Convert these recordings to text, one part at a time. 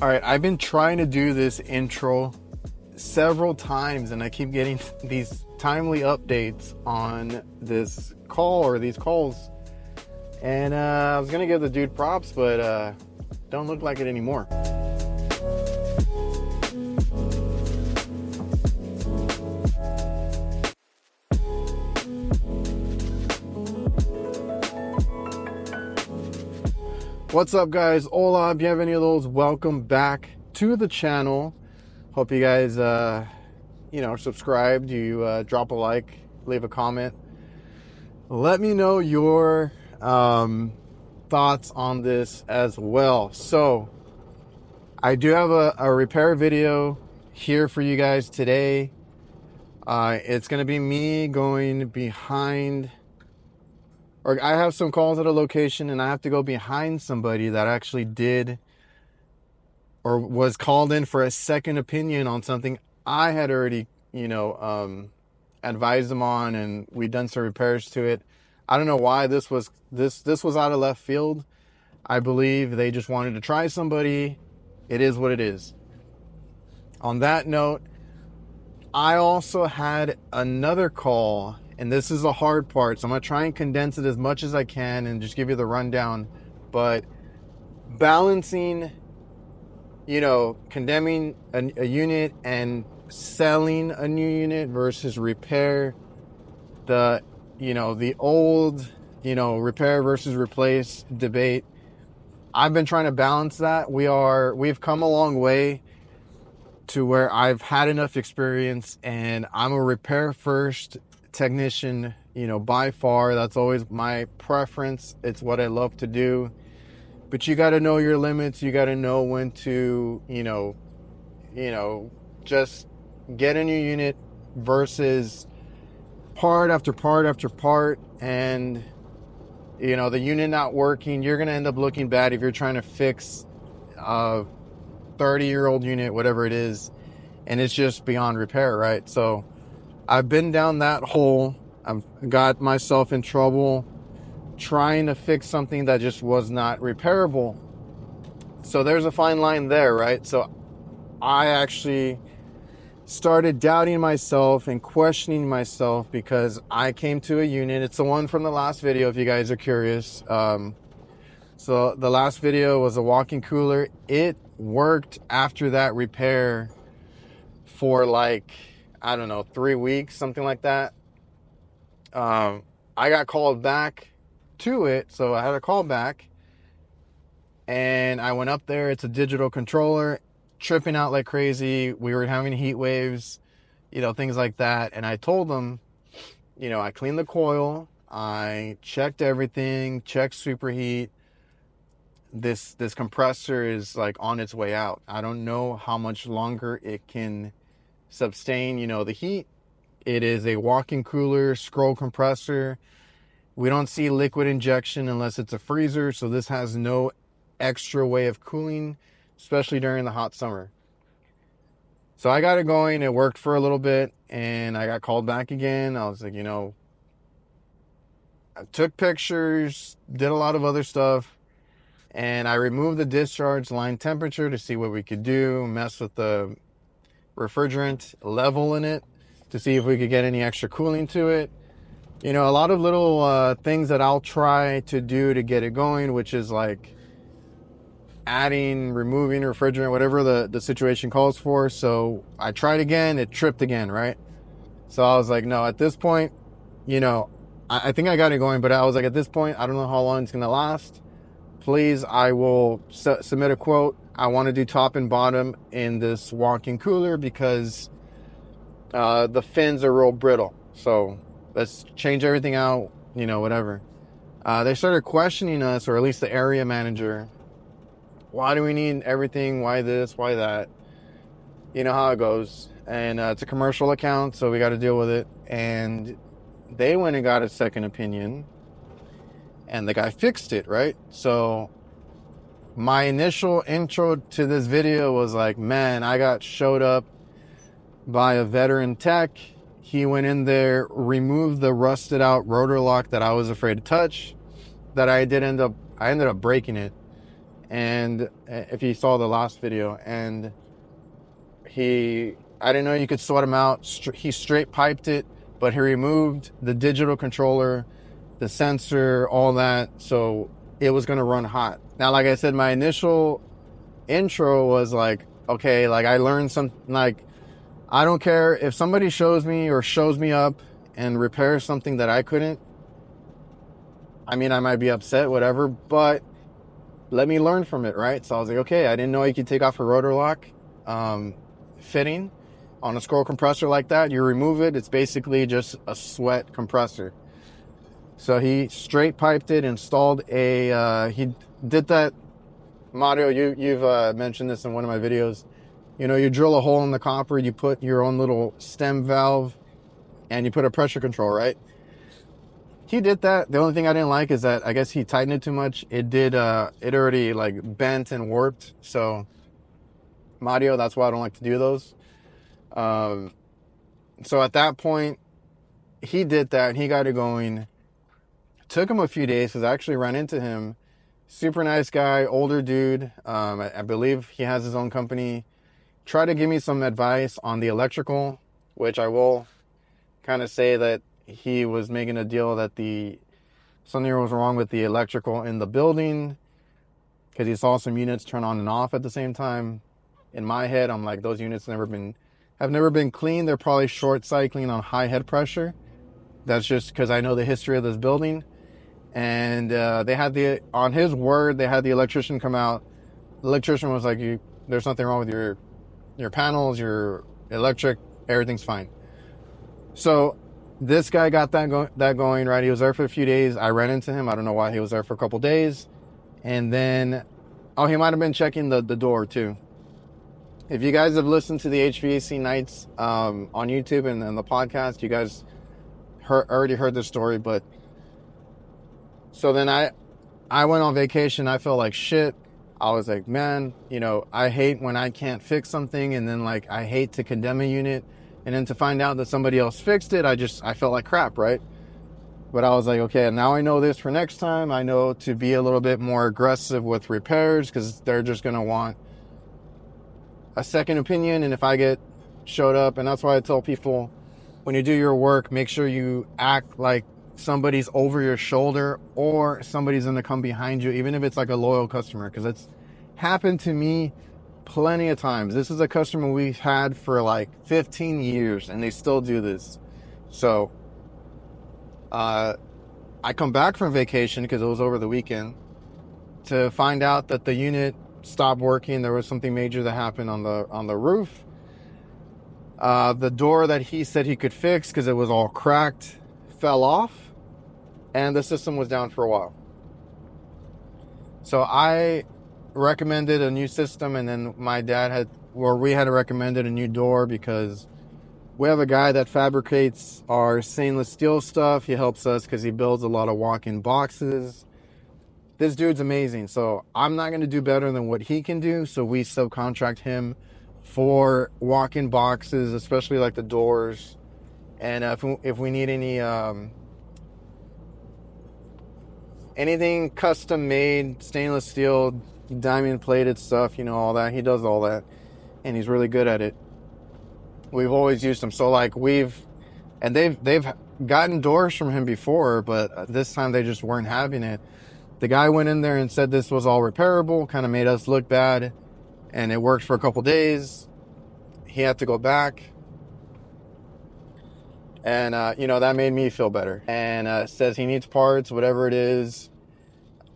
All right, I've been trying to do this intro several times and I keep getting these timely updates on this call or these calls. And I was gonna give the dude props, but don't look like it anymore. What's up, guys? Hola, bienvenidos. Welcome back to the channel. Hope you guys, subscribed. You drop a like, leave a comment. Let me know your thoughts on this as well. So, I do have a repair video here for you guys today. It's going to be me going behind, or I have some calls at a location and I have to go behind somebody that actually did or was called in for a second opinion on something I had already, advised them on, and we'd done some repairs to it. I don't know why this was out of left field. I believe they just wanted to try somebody. It is what it is. On that note, I also had another call, and this is the hard part, so I'm going to try and condense it as much as I can and just give you the rundown. But balancing, condemning a unit and selling a new unit versus repair, the old, repair versus replace debate. I've been trying to balance that. We've come a long way to where I've had enough experience, and I'm a repair first technician, by far. That's always my preference. It's what I love to do. But you got to know your limits. You got to know when to, just get a new unit versus part after part after part. And, the unit not working, you're going to end up looking bad if you're trying to fix a 30-year-old unit, whatever it is, and it's just beyond repair, right? So I've been down that hole. I've got myself in trouble trying to fix something that just was not repairable. So there's a fine line there, right? So I actually started doubting myself and questioning myself because I came to a unit. It's the one from the last video, if you guys are curious. So the last video was a walk-in cooler. It worked after that repair for 3 weeks, something like that. I got called back to it, so I had a call back, and I went up there. It's a digital controller, tripping out like crazy. We were having heat waves, things like that. And I told them, I cleaned the coil, I checked everything, checked superheat. This compressor is on its way out. I don't know how much longer it can sustain, the heat. It is a walk-in cooler, scroll compressor. We don't see liquid injection unless it's a freezer, so this has no extra way of cooling, especially during the hot summer. So I got it going. It worked for a little bit, and I got called back again. I was like, I took pictures, did a lot of other stuff, and I removed the discharge line temperature to see what we could do, mess with the refrigerant level in it to see if we could get any extra cooling to it. A lot of little things that I'll try to do to get it going, which is adding, removing refrigerant, whatever the situation calls for. So I tried again, it tripped again, right? So I was like, no, at this point, I think I got it going, but I was like, at this point, I don't know how long it's going to last. Please, I will submit a quote. I want to do top and bottom in this walk-in cooler because the fins are real brittle. So let's change everything out, whatever. They started questioning us, or at least the area manager. Why do we need everything? Why this? Why that? You know how it goes. And it's a commercial account, so we got to deal with it. And they went and got a second opinion, and the guy fixed it, right? So my initial intro to this video was like, man, I got showed up by a veteran tech. He went in there, removed the rusted out rotor lock that I was afraid to touch, that I ended up breaking it. and if you saw the last video, and I didn't know you could sweat them out. He straight piped it, but he removed the digital controller, the sensor, all that, so it was going to run hot. Now, like I said, my initial intro was like, okay, like I learned something. Like, I don't care if somebody shows me up and repairs something that I couldn't. I mean, I might be upset, whatever, but let me learn from it, right? So I was like, okay, I didn't know you could take off a rotor lock fitting on a scroll compressor like that. You remove it, it's basically just a sweat compressor. So he straight piped it, installed he did that. Mario, you've mentioned this in one of my videos. You know, you drill a hole in the copper, you put your own little stem valve, and you put a pressure control, right? He did that. The only thing I didn't like is that I guess he tightened it too much. It already like bent and warped. So Mario, that's why I don't like to do those. So at that point, he did that and he got it going. Took him a few days because I actually ran into him. Super nice guy, older dude. I believe he has his own company. Tried to give me some advice on the electrical, which I will kind of say that he was making a deal that something was wrong with the electrical in the building because he saw some units turn on and off at the same time. In my head, I'm like, those units have never been cleaned. They're probably short cycling on high head pressure. That's just because I know the history of this building. And on his word, they had the electrician come out. The electrician was like, there's nothing wrong with your panels, your electric, everything's fine. So this guy got that going, right? He was there for a few days. I ran into him. I don't know why he was there for a couple days. And then, he might have been checking the door too. If you guys have listened to the HVAC nights on YouTube and the podcast, you guys already heard this story. But so then I went on vacation. I felt like shit. I was like, man, I hate when I can't fix something, and then like I hate to condemn a unit. And then to find out that somebody else fixed it, I felt like crap, right? But I was like, okay, now I know this for next time. I know to be a little bit more aggressive with repairs because they're just going to want a second opinion. And if I get showed up, and that's why I tell people, when you do your work, make sure you act like somebody's over your shoulder or somebody's going to come behind you, even if it's like a loyal customer, because it's happened to me plenty of times. This is a customer we've had for like 15 years and they still do this. So I come back from vacation because it was over the weekend to find out that the unit stopped working. There was something major that happened on the roof. The door that he said he could fix because it was all cracked fell off, and the system was down for a while. So I recommended a new system, and then my dad we had recommended a new door because we have a guy that fabricates our stainless steel stuff. He helps us because he builds a lot of walk-in boxes. This dude's amazing. So I'm not going to do better than what he can do. So we subcontract him for walk-in boxes, especially like the doors. And if we need anything custom made, stainless steel, diamond plated stuff, all that, he does all that, and he's really good at it. We've always used him. So like they've gotten doors from him before, but this time they just weren't having it. The guy went in there and said this was all repairable, kind of made us look bad, and it worked for a couple days. He had to go back, and that made me feel better. And says he needs parts, whatever it is.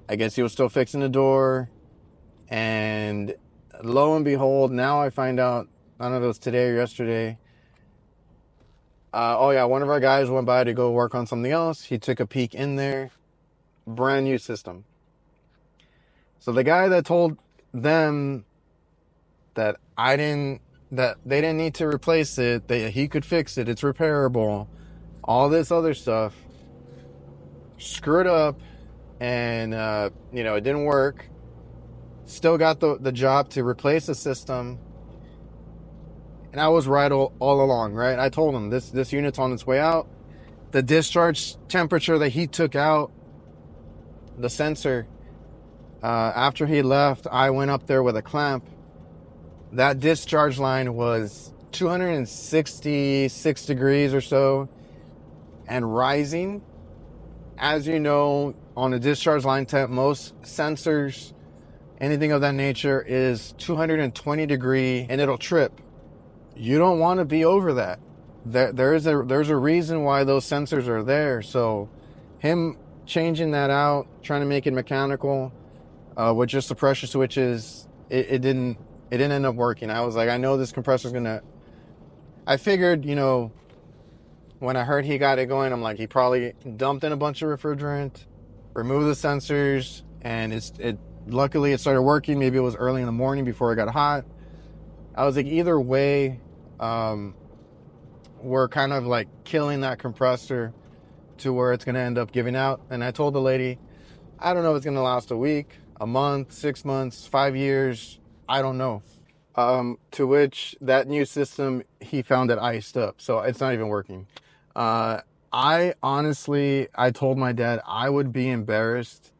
I guess he was still fixing the door, and lo and behold, now I find out, I don't know if it was today or yesterday. One of our guys went by to go work on something else. He took a peek in there. Brand new system. So the guy that told them that they didn't need to replace it, that he could fix it, it's repairable, all this other stuff, screwed up, and it didn't work. Still got the job to replace the system. And I was right all along, right? I told him this unit's on its way out. The discharge temperature that he took out, the sensor, After he left, I went up there with a clamp. That discharge line was 266 degrees or so and rising. As you know, on a discharge line temp, most sensors, anything of that nature, is 220 degree and it'll trip. You don't want to be over that. There's a reason why those sensors are there. So him changing that out, trying to make it mechanical, with just the pressure switches, it didn't end up working. I was like, I know this compressor's gonna. I figured, when I heard he got it going, I'm like, he probably dumped in a bunch of refrigerant, removed the sensors, and luckily it started working. Maybe it was early in the morning before it got hot. I was like, either way, we're kind of like killing that compressor to where it's gonna end up giving out. And I told the lady, I don't know if it's gonna last a week, a month, 6 months, 5 years, I don't know. To which that new system, he found it iced up, so it's not even working. I told my dad I would be embarrassed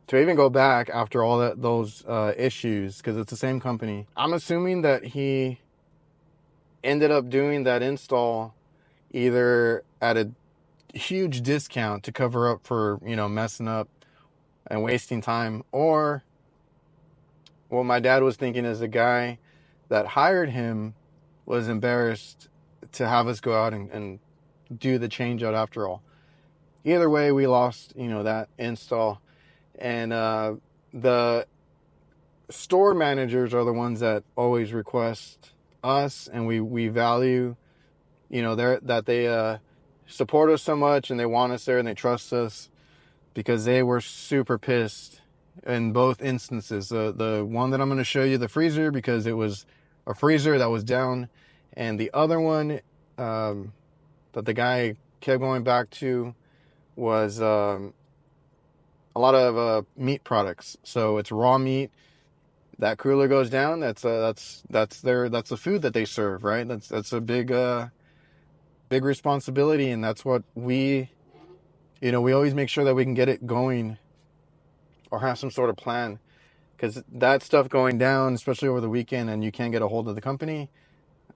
to even go back after all those issues, because it's the same company. I'm assuming that he ended up doing that install either at a huge discount to cover up for, messing up and wasting time, or what my dad was thinking is the guy that hired him was embarrassed to have us go out and do the change out after all. Either way, we lost, that install. And the store managers are the ones that always request us, and we value, that they support us so much, and they want us there, and they trust us, because they were super pissed in both instances. The one that I'm going to show you, the freezer, because it was a freezer that was down, and the other one that the guy kept going back to was a lot of meat products. So it's raw meat. That cooler goes down. That's the food that they serve, right? That's a big responsibility, and that's what we always make sure that we can get it going or have some sort of plan, because that stuff going down, especially over the weekend, and you can't get a hold of the company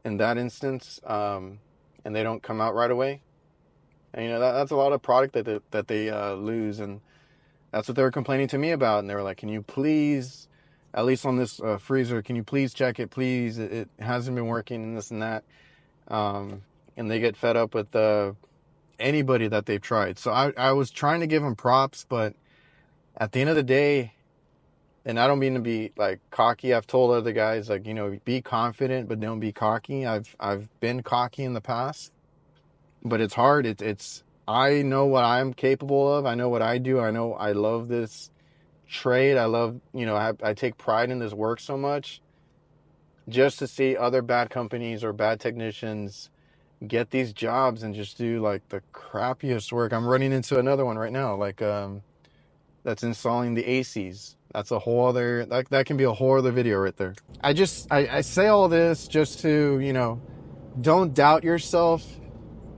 in that instance, and they don't come out right away, and that's a lot of product that they lose. And that's what they were complaining to me about. And they were like, can you please, at least on this freezer, can you please check it, please? It hasn't been working, and this and that. And they get fed up with anybody that they've tried. So I was trying to give them props, but at the end of the day, and I don't mean to be like cocky, I've told other guys, like, be confident, but don't be cocky. I've been cocky in the past, but it's hard. I know what I'm capable of. I know what I do. I know I love this trade. I love, I take pride in this work so much. Just to see other bad companies or bad technicians get these jobs and just do like the crappiest work. I'm running into another one right now, like that's installing the ACs. That's a whole other, that can be a whole other video right there. I say all this just to, don't doubt yourself.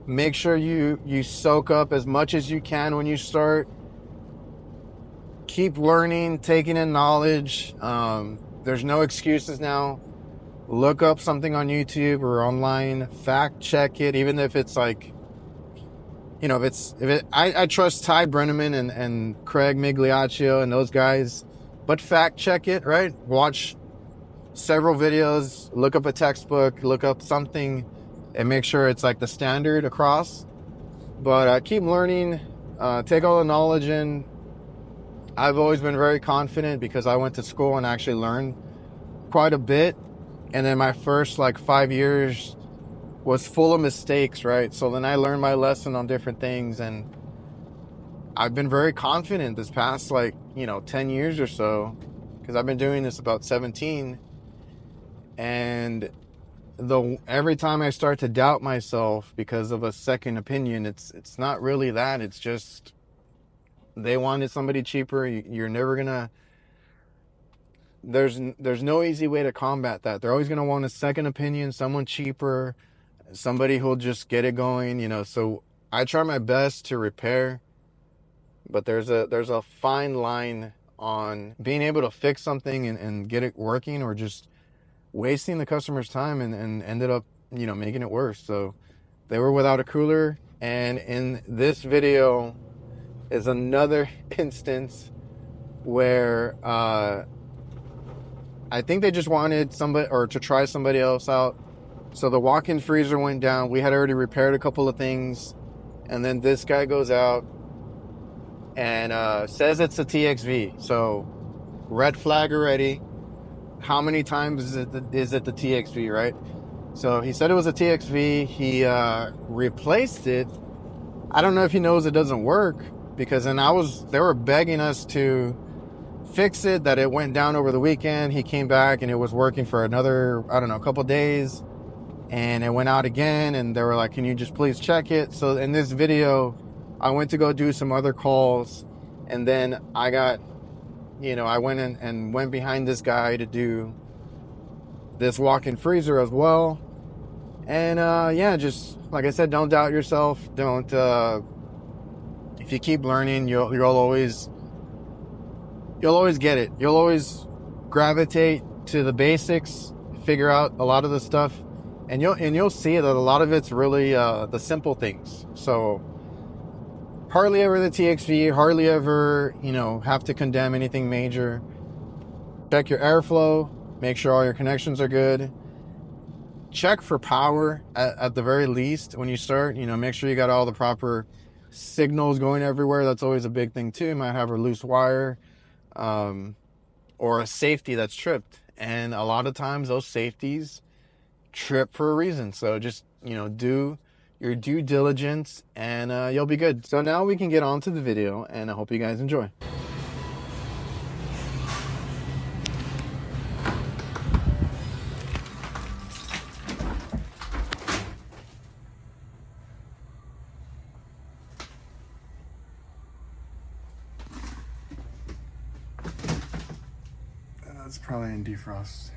Make sure you soak up as much as you can when you start. Keep learning, taking in knowledge. There's no excuses now. Look up something on YouTube or online. Fact check it, even if it's like, I trust Ty Brenneman and Craig Migliaccio and those guys, but fact check it, right? Watch several videos, look up a textbook, look up something, and make sure it's like the standard across. But keep learning, take all the knowledge in. I've always been very confident because I went to school and actually learned quite a bit. And then my first 5 years was full of mistakes, right? So then I learned my lesson on different things, and I've been very confident this past 10 years or so, because I've been doing this about 17. And every time I start to doubt myself because of a second opinion, it's not really that. It's just they wanted somebody cheaper. You're never gonna. There's no easy way to combat that. They're always gonna want a second opinion, someone cheaper, somebody who'll just get it going. So I try my best to repair, but there's a fine line on being able to fix something and get it working, or just wasting the customer's time and ended up, you know, making it worse. So they were without a cooler. And in this video is another instance where I think they just wanted somebody, or to try somebody else out. So the walk-in freezer went down. We had already repaired a couple of things, and then this guy goes out and says it's a TXV. So red flag already. How many times is it the TXV, right? So he said it was a TXV. He replaced it. I don't know if he knows it doesn't work, because then they were begging us to fix it, that it went down over the weekend. He came back and it was working for another, I don't know, a couple of days, and it went out again, and they were like, can you just please check it? So in this video, I went to go do some other calls, and then I got, you know, I went in and went behind this guy to do this walk-in freezer as well. And yeah, just like I said, don't doubt yourself. Don't if you keep learning, you'll always get it. You'll always gravitate to the basics, figure out a lot of the stuff, and you'll see that a lot of it's really the simple things. So hardly ever the TXV, hardly ever, you know, have to condemn anything major. Check your airflow, make sure all your connections are good. Check for power at the very least when you start. You know, make sure you got all the proper signals going everywhere. That's always a big thing too. You might have a loose wire or a safety that's tripped. And a lot of times those safeties trip for a reason. So just, you know, do your due diligence and you'll be good. So now we can get on to the video, and I hope you guys enjoy. That's probably in defrost.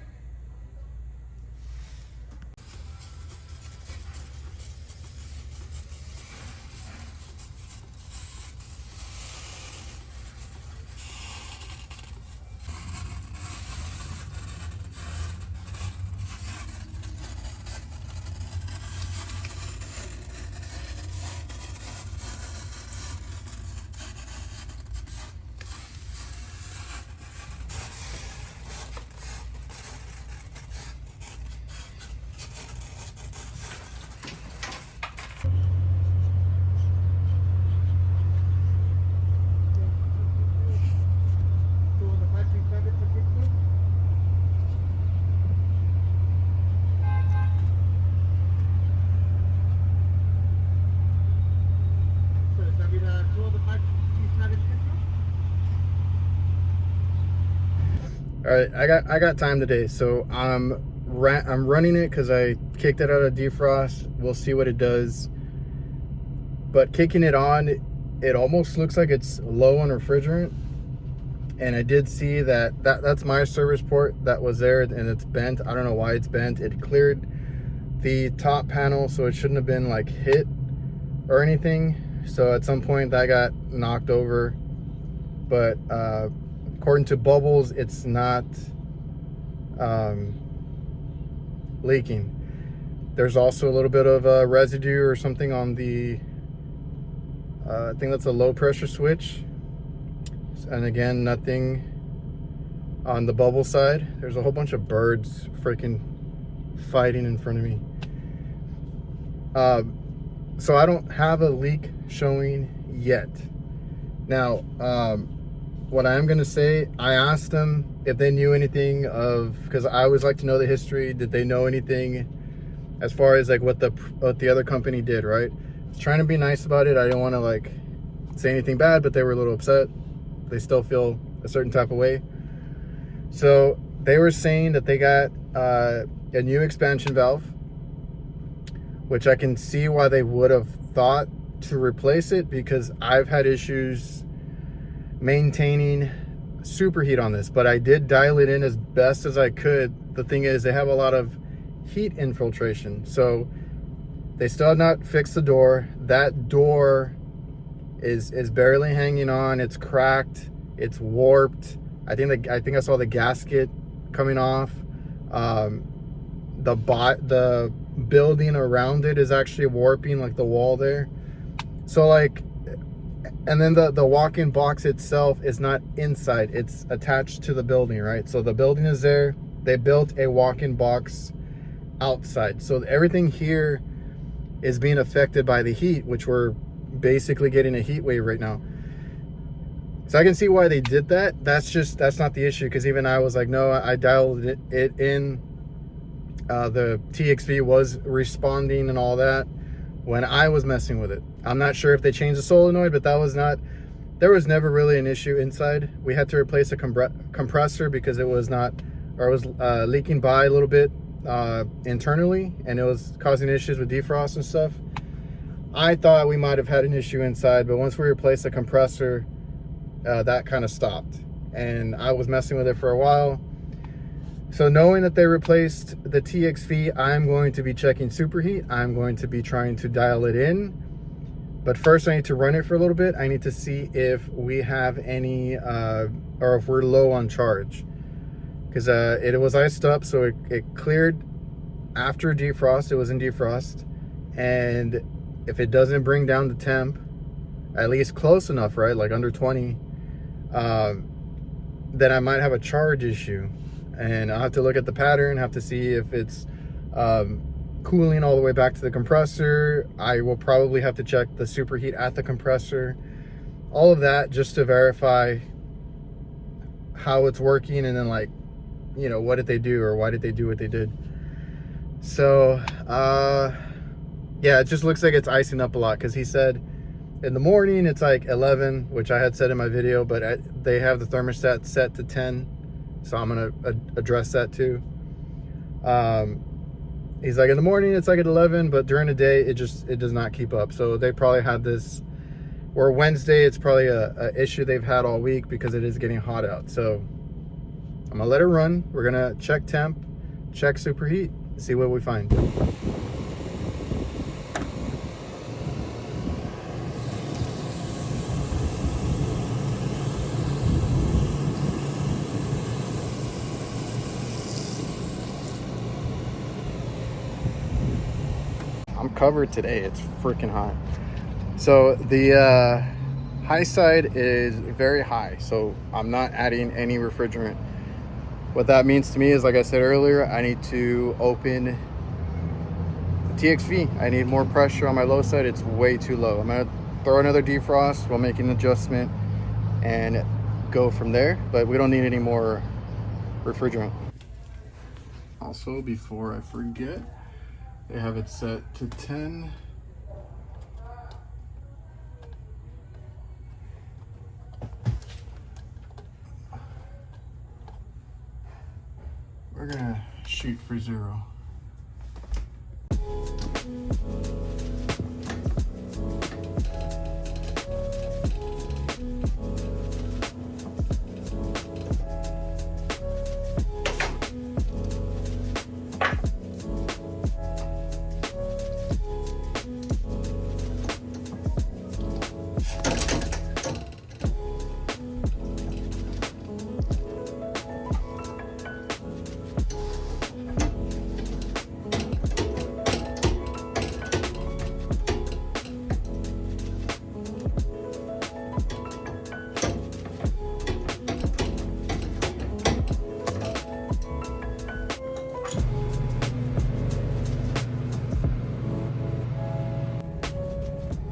All right, I got time today, so I'm running it because I kicked it out of defrost. We'll see what it does. But kicking it on, it almost looks like it's low on refrigerant. And I did see that's my service port that was there, and it's bent. I don't know why it's bent. It cleared the top panel, so it shouldn't have been like hit or anything. So at some point that got knocked over. But according to Bubbles, it's not leaking. There's also a little bit of residue or something on the I think that's a low pressure switch. And again, nothing on the bubble side. There's a whole bunch of birds freaking fighting in front of me. So I don't have a leak showing yet. Now, what I am going to say, I asked them if they knew anything of, because I always like to know the history. Did they know anything as far as like what the other company did, right? I was trying to be nice about it. I didn't want to like say anything bad, but they were a little upset. They still feel a certain type of way. So they were saying that they got a new expansion valve, which I can see why they would have thought to replace it, because I've had issues maintaining superheat on this, but I did dial it in as best as I could. The thing is, they have a lot of heat infiltration, so they still have not fixed the door. That door is barely hanging on. It's cracked. It's warped. I think I saw the gasket coming off. The building around it is actually warping, like the wall there. So like, and then the walk-in box itself is not inside, it's attached to the building, right? So the building is there. They built a walk-in box outside, so everything here is being affected by the heat, which we're basically getting a heat wave right now. So I can see why they did that. That's not the issue, because even I was like, no, I dialed it in. The TXV was responding and all that when I was messing with it. I'm not sure if they changed the solenoid, but there was never really an issue inside. We had to replace a compressor because it was leaking by a little bit internally, and it was causing issues with defrost and stuff. I thought we might have had an issue inside, but once we replaced the compressor, that kind of stopped, and I was messing with it for a while. So knowing that they replaced the TXV, I'm going to be checking superheat. I'm going to be trying to dial it in, but first I need to run it for a little bit. I need to see if we have any or if we're low on charge, because it was iced up, so it cleared after defrost. It was in defrost, and if it doesn't bring down the temp at least close enough, right, like under 20, then I might have a charge issue, and I'll have to look at the pattern, have to see if it's cooling all the way back to the compressor. I will probably have to check the superheat at the compressor, all of that, just to verify how it's working, and then, like, you know, what did they do, or why did they do what they did. So yeah, it just looks like it's icing up a lot, because he said in the morning it's like 11, which I had said in my video, but they have the thermostat set to 10, so I'm gonna address that too. He's like, in the morning it's like at 11, but during the day it does not keep up. So they probably had this, or Wednesday, it's probably a issue they've had all week, because it is getting hot out. So I'm gonna let it run. We're gonna check temp, check superheat, see what we find. I'm covered today. It's freaking hot. So the high side is very high, so I'm not adding any refrigerant. What that means to me is, like I said earlier, I need to open the TXV. I need more pressure on my low side. It's way too low. I'm gonna throw another defrost while making an adjustment and go from there, but we don't need any more refrigerant. Also, before I forget, they have it set to 10. We're gonna shoot for 0.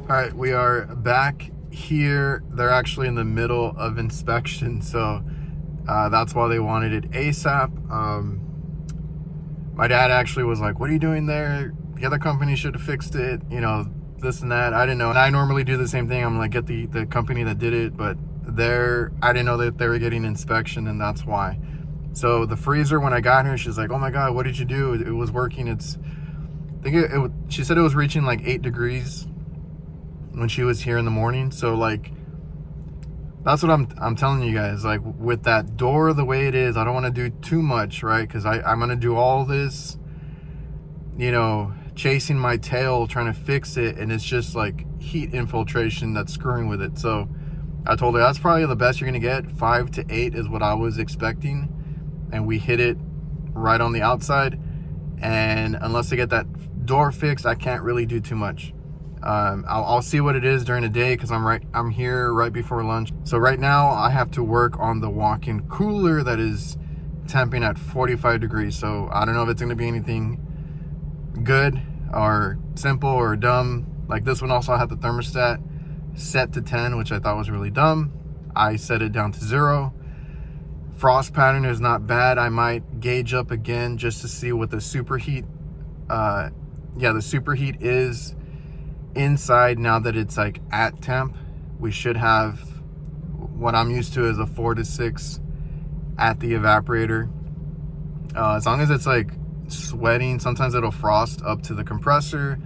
All right, we are back here. They're actually in the middle of inspection, so that's why they wanted it ASAP. My dad actually was like, what are you doing there? The other company should have fixed it, you know, this and that. I didn't know. And I normally do the same thing. I'm like, get the company that did it, but I didn't know that they were getting inspection, and that's why. So the freezer, when I got here, she's like, oh my God, what did you do? It was working. She said it was reaching like 8 degrees when she was here in the morning. So like, that's what I'm telling you guys, like with that door the way it is, I don't want to do too much, right? Because I'm going to do all this, you know, chasing my tail trying to fix it, and it's just like heat infiltration that's screwing with it. So I told her that's probably the best you're gonna get. 5 to 8 is what I was expecting, and we hit it right on the outside. And unless I get that door fixed, I can't really do too much. I'll see what it is during the day because I'm here right before lunch. So right now I have to work on the walk-in cooler that is temping at 45 degrees. So I don't know if it's going to be anything good or simple or dumb. Like this one also had the thermostat set to 10, which I thought was really dumb. I set it down to 0. Frost pattern is not bad. I might gauge up again just to see what the superheat the superheat is inside. Now that it's like at temp, we should have what I'm used to is a 4 to 6 at the evaporator. As long as it's like sweating, sometimes it'll frost up to the compressor,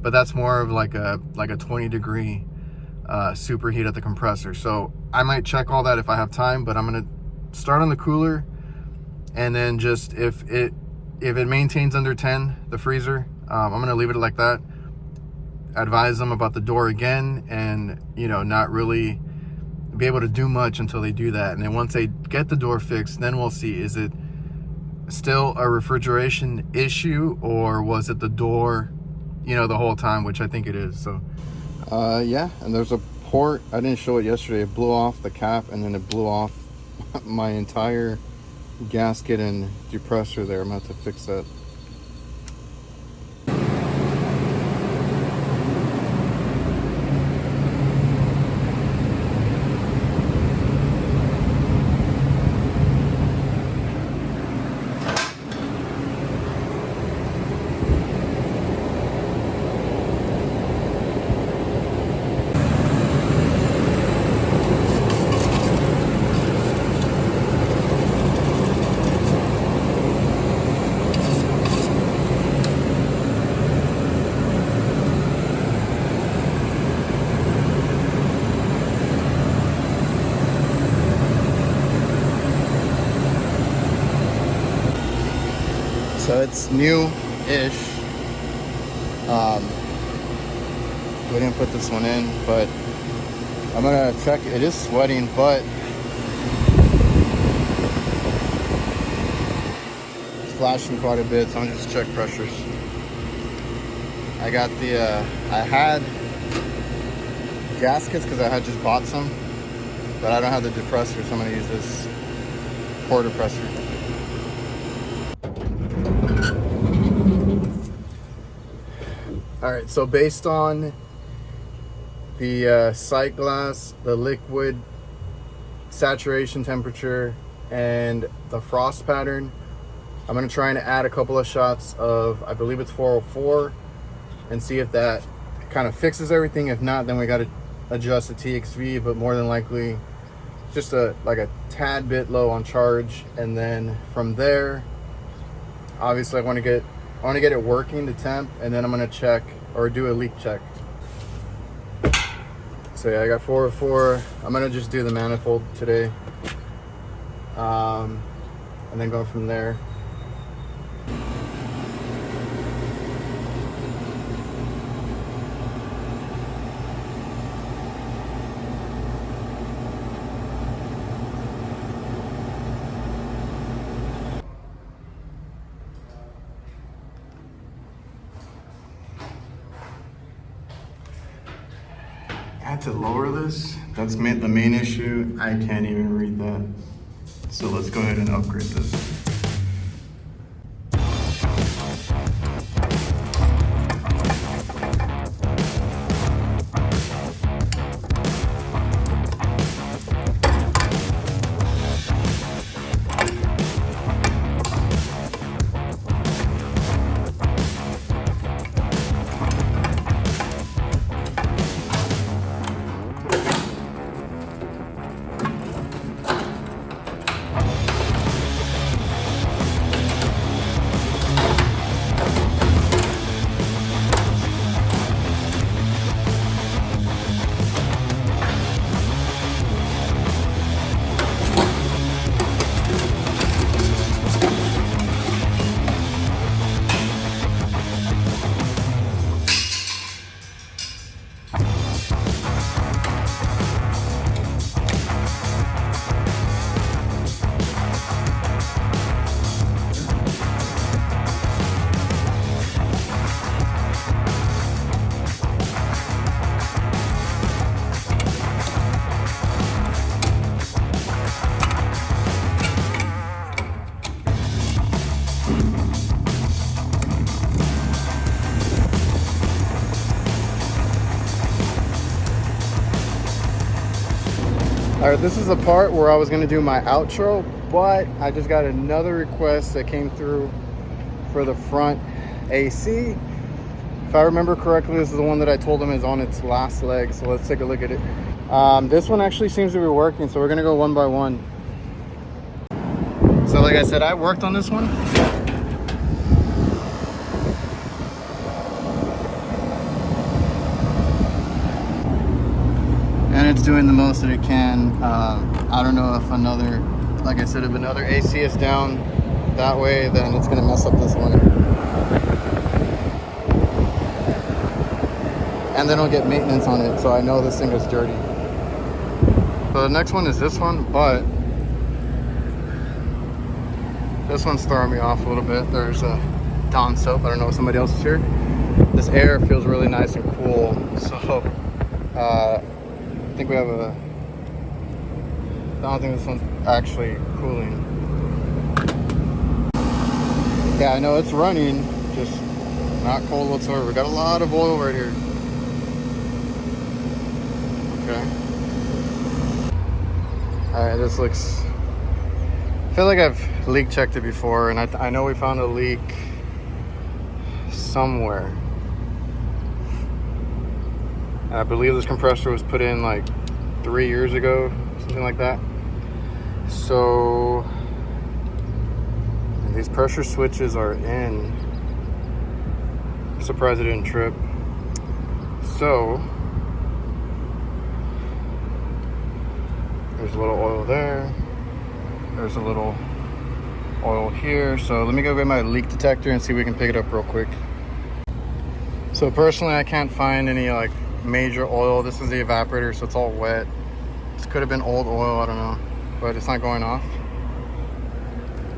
but that's more of like a 20 degree superheat at the compressor. So I might check all that if I have time, but I'm gonna start on the cooler, and then just if it maintains under 10, the freezer, I'm gonna leave it like that. Advise them about the door again, and not really be able to do much until they do that. And then once they get the door fixed, then we'll see, is it still a refrigeration issue, or was it the door the whole time, which I think it is. So yeah, and there's a port, I didn't show it yesterday, it blew off the cap, and then it blew off my entire gasket and depressor there. I'm gonna have to fix that. So it's new-ish. We didn't put this one in, but I'm gonna check. It is sweating, but it's flashing quite a bit, so I'm gonna just check pressures. I got I had gaskets because I had just bought some, but I don't have the depressor, so I'm gonna use this port depressor. All right, so based on the sight glass, the liquid saturation temperature, and the frost pattern, I'm gonna try and add a couple of shots of, I believe it's 404, and see if that kind of fixes everything. If not, then we gotta adjust the TXV, but more than likely just like a tad bit low on charge. And then from there, obviously I want to get it working to temp, and then I'm going to check or do a leak check. So yeah, I got 404. I'm going to just do the manifold today, and then go from there. I had to lower this. That's the main issue. I can't even read that. So let's go ahead and upgrade this. All right, this is the part where I was gonna do my outro, but I just got another request that came through for the front AC. If I remember correctly, this is the one that I told them is on its last leg, so let's take a look at it. This one actually seems to be working, so we're gonna go one by one. So like I said, I worked on this one. And it's doing the most that it can. I don't know if another, like I said, if another AC is down that way, then it's gonna mess up this one. And they don't get maintenance on it, so I know this thing is dirty. So the next one is this one, but this one's throwing me off a little bit. There's a Dawn soap. I don't know if somebody else is here. This air feels really nice and cool, so I think we have a, I don't think this one's actually cooling. Yeah, I know it's running, just not cold whatsoever. We got a lot of oil right here. Okay. Alright, this looks, I feel like I've leak checked it before, and I know we found a leak somewhere. And I believe this compressor was put in like 3 years ago, something like that. So, and these pressure switches are in. I'm surprised it didn't trip. So, there's a little oil there. There's a little oil here. So let me go get my leak detector and see if we can pick it up real quick. So personally, I can't find any like major oil. This is the evaporator, so it's all wet. This could have been old oil, I don't know, but it's not going off.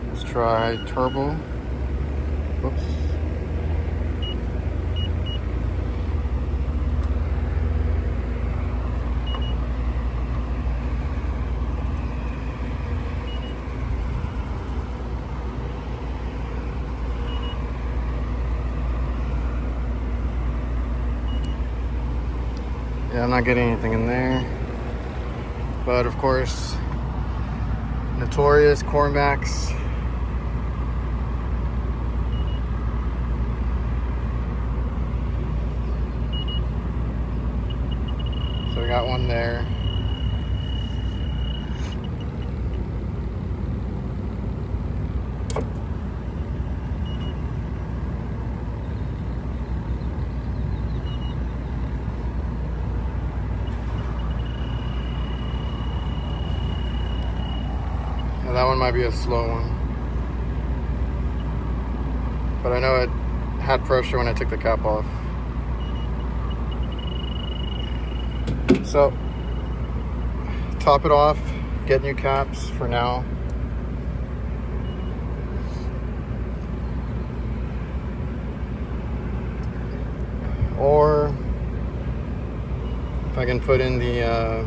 Let's try turbo. Whoops. Yeah, I'm not getting anything in there. But of course, notorious Hvacr. So we got one there. That one might be a slow one, but I know it had pressure when I took the cap off. So top it off, get new caps for now. Or if I can put in the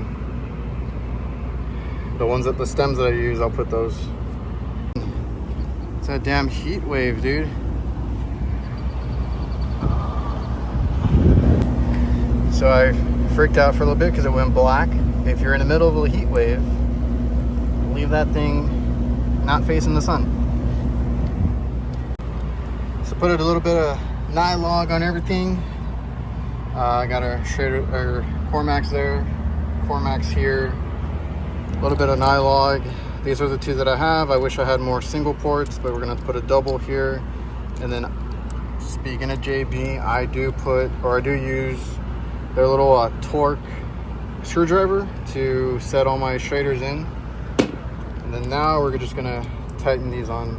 ones that the stems that I use, I'll put those. It's that damn heat wave, dude. So I freaked out for a little bit because it went black. If you're in the middle of a heat wave, leave that thing not facing the sun. So put a little bit of nylog on everything. I got a Hvacr there, Hvacr here. A little bit of nylog. These are the two that I have. I wish I had more single ports, but we're gonna have to put a double here. And then, speaking of JB, I do use their little torque screwdriver to set all my shaders in. And then now we're just gonna tighten these on.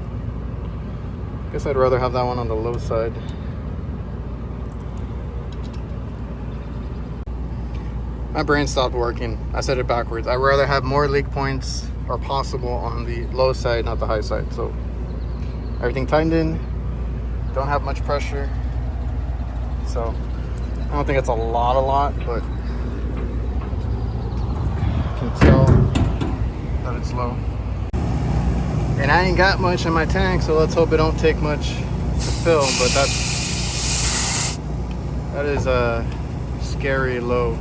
I guess I'd rather have that one on the low side. My brain stopped working. I said it backwards. I'd rather have more leak points or possible on the low side, not the high side. So everything tightened in. Don't have much pressure. So I don't think it's a lot, but I can tell that it's low. And I ain't got much in my tank, so let's hope it don't take much to fill, but that is a scary low.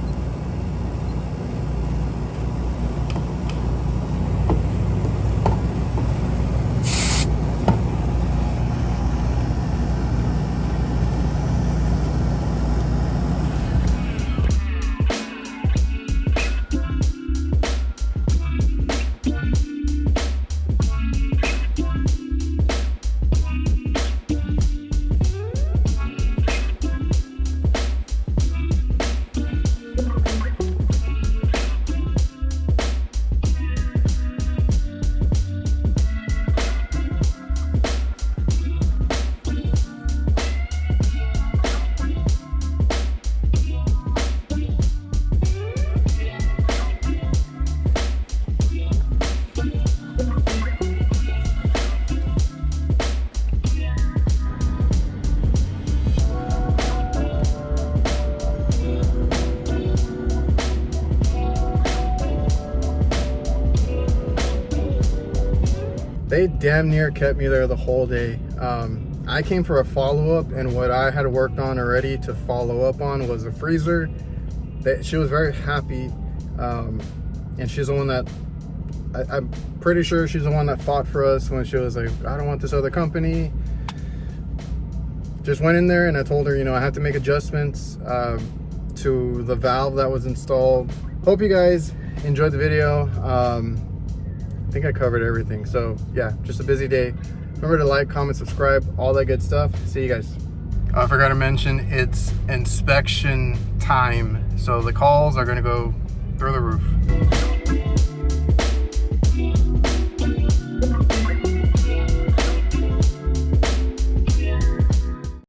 they damn near kept me there the whole day. I came for a follow-up, and what I had worked on already to follow up on was a freezer. She was very happy, and she's the one that I'm pretty sure she's the one that fought for us when she was like, I don't want this other company. Just went in there and I told her, you know, I have to make adjustments to the valve that was installed. Hope you guys enjoyed the video. I think I covered everything. So yeah, just a busy day. Remember to like, comment, subscribe, all that good stuff. See you guys. I forgot to mention it's inspection time. So the calls are gonna go through the roof.